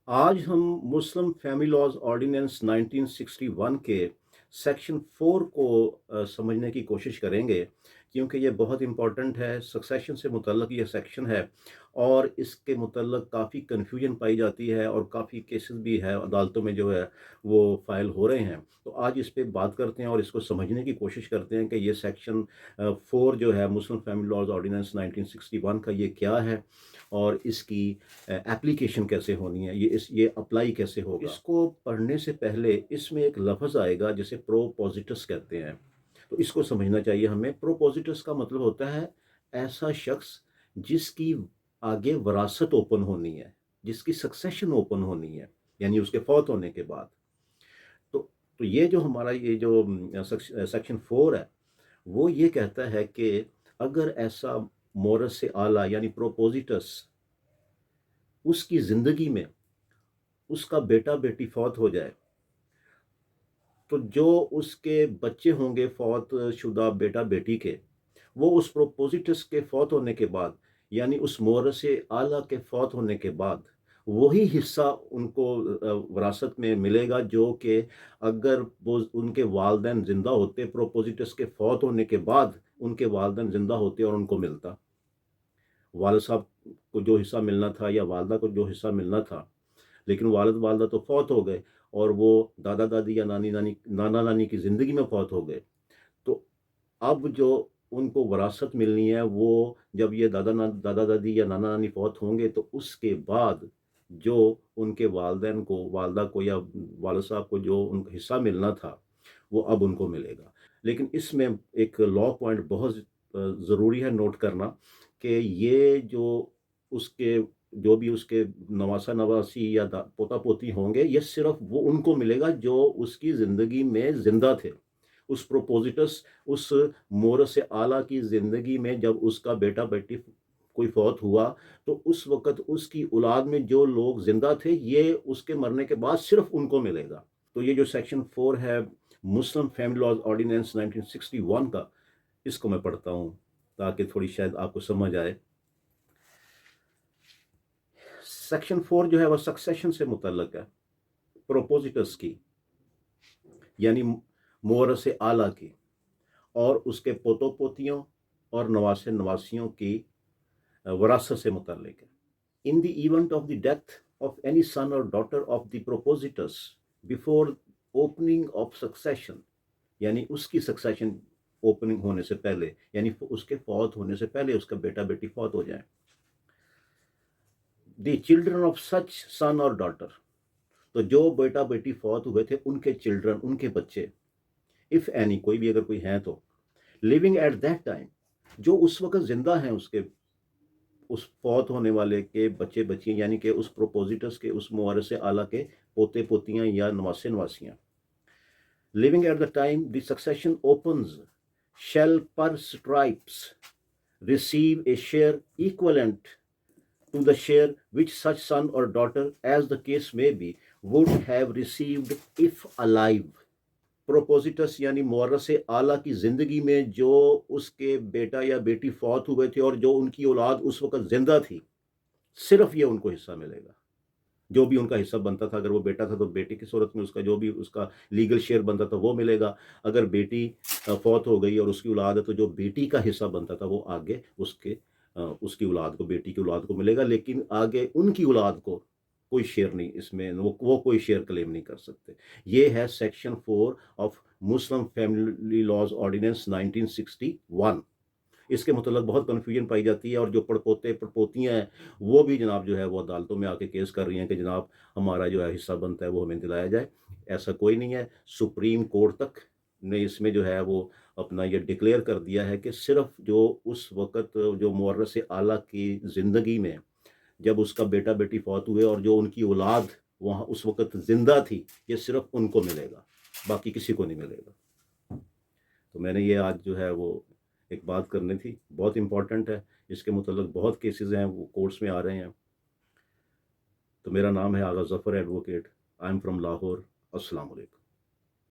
आज हम मुस्लिम family laws ordinance 1961 के सेक्शन 4 को समझने की कोशिश करेंगे, क्योंकि ये बहुत इम्पोर्टेंट है। सक्सेशन से मुतल्लक ये सेक्शन है और इसके मुतल्लक काफ़ी कन्फ्यूजन पाई जाती है और काफ़ी केसेस भी है अदालतों में जो है वो फाइल हो रहे हैं। तो आज इस पे बात करते हैं और इसको समझने की कोशिश करते हैं कि ये सेक्शन 4 जो है मुस्लिम फैमिली लॉज ऑर्डिनेंस 1961 का, ये क्या है और इसकी एप्लीकेशन कैसे होनी है, ये अप्लाई कैसे होगा। इसको पढ़ने से पहले इसमें एक लफ्ज़ आएगा जिसे प्रोपोजिटस कहते हैं, तो इसको समझना चाहिए हमें। प्रोपोजिटस का मतलब होता है ऐसा शख्स जिसकी आगे वरासत ओपन होनी है, जिसकी सक्सेशन ओपन होनी है, यानी उसके फौत होने के बाद। तो तो ये जो हमारा ये जो सेक्शन 4 है, वो ये कहता है कि अगर ऐसा मोरस से आला यानी प्रोपोजिटस उसकी ज़िंदगी में उसका बेटा बेटी फौत हो जाए, तो जो उसके बच्चे होंगे फौत शुदा बेटा बेटी के, वो उस प्रोपोजिटस के फौत होने के बाद, यानी उस मोरस आला के फौत होने के बाद वही हिस्सा उनको वरासत में मिलेगा जो कि अगर वो उनके वालदैन ज़िंदा होते, प्रोपोजिटस के फौत होने के बाद उनके वालदैन ज़िंदा होते और उनको मिलता। वालिद साहब को जो हिस्सा मिलना था या वालदा को जो हिस्सा मिलना था, लेकिन वालिद वालदा तो फौत हो गए और वो दादा दादी या नाना नानी की ज़िंदगी में फौत हो गए। तो अब जो उनको वरासत मिलनी है वो जब ये दादा दादी या नाना नानी फौत होंगे, तो उसके बाद जो उनके वालदैन को, वालदा को या वालिद साहब को जो उनको हिस्सा मिलना था, वो अब उनको मिलेगा। लेकिन इसमें एक लॉ पॉइंट बहुत ज़रूरी है नोट करना, कि ये जो उसके जो भी उसके नवासा नवासी या पोता पोती होंगे, ये सिर्फ वो उनको मिलेगा जो उसकी ज़िंदगी में ज़िंदा थे। उस प्रोपोजिटस, उस मोरस आला की ज़िंदगी में जब उसका बेटा बेटी कोई फौत हुआ, तो उस वक़्त उसकी औलाद में जो लोग ज़िंदा थे, ये उसके मरने के बाद सिर्फ उनको मिलेगा। तो ये जो सेक्शन 4 है मुस्लिम फैमिली लॉज ऑर्डिनेंस 1961 का, इसको मैं पढ़ता हूँ ताकि थोड़ी शायद आपको समझ आए। सेक्शन 4 जो है वह सक्सेशन से मुतल्लक है, प्रोपोजिटस की, यानी मोरस आला की और उसके पोतों पोतियों और नवासे नवासियों की वरासत से मुतल्लिक है। In the event of the death of any son और daughter of the propositus before opening of succession, यानी उसकी सक्सेशन ओपनिंग होने से पहले, यानी उसके फौत होने से पहले उसका बेटा बेटी फौत हो जाए, द चिल्ड्रन ऑफ सच सन और डॉटर, तो जो बेटा बेटी फौत हुए थे उनके चिल्ड्रन, उनके बच्चे, इफ एनी, कोई भी अगर कोई है तो, लिविंग एट दैट टाइम, जो उस वक्त जिंदा हैं उसके, उस फौत होने वाले के बच्चे बच्चियां, यानी कि उस प्रोपोजिटस के, उस मुवारिस आला के पोते पोतियां या नवासे नवासियां, living at the time the succession opens, shall per stripes receive a share equivalent to the share which such son or daughter, as the case may be, would have received if alive। प्रोपोजिटस यानी मुअर्रस आला की ज़िंदगी में जो उसके बेटा या बेटी फौत हुए थे और जो उनकी औलाद उस वक़्त ज़िंदा थी, सिर्फ़ ये उनको हिस्सा मिलेगा। जो भी उनका हिस्सा बनता था, अगर वो बेटा था तो बेटे की सूरत में उसका जो भी उसका लीगल शेयर बनता था वो मिलेगा। अगर बेटी फौत हो गई और उसकी औलाद है, तो जो बेटी का हिस्सा बनता था वो आगे उसकी औलाद को, बेटी की औलाद को मिलेगा। लेकिन आगे उनकी औलाद को कोई शेयर नहीं, इसमें वो कोई शेयर क्लेम नहीं कर सकते। ये है section 4 of Muslim family laws ordinance 1961। इसके मतलब बहुत कन्फ्यूजन पाई जाती है और जो पड़पोते पड़पोतियाँ हैं वो भी जनाब जो है वो अदालतों में आके केस कर रही हैं कि जनाब हमारा जो है हिस्सा बनता है वो हमें दिलाया जाए। ऐसा कोई नहीं है। सुप्रीम कोर्ट तक ने इसमें जो है वो अपना ये डिक्लेयर कर दिया है कि सिर्फ जो उस वक़्त जो मुवर्रिस आला की ज़िंदगी में जब उसका बेटा बेटी फौत हुए और जो उनकी औलाद वहाँ उस वक़्त ज़िंदा थी, ये सिर्फ उनको मिलेगा, बाकी किसी को नहीं मिलेगा। तो मैंने ये आज जो है वो एक बात करनी थी, बहुत इम्पोर्टेंट है। इसके मुतल्लिक़ बहुत केसेस हैं वो कोर्ट्स में आ रहे हैं। तो मेरा नाम है Agha Zafar advocate. I am from Lahore. अस्सलाम वालेकुम।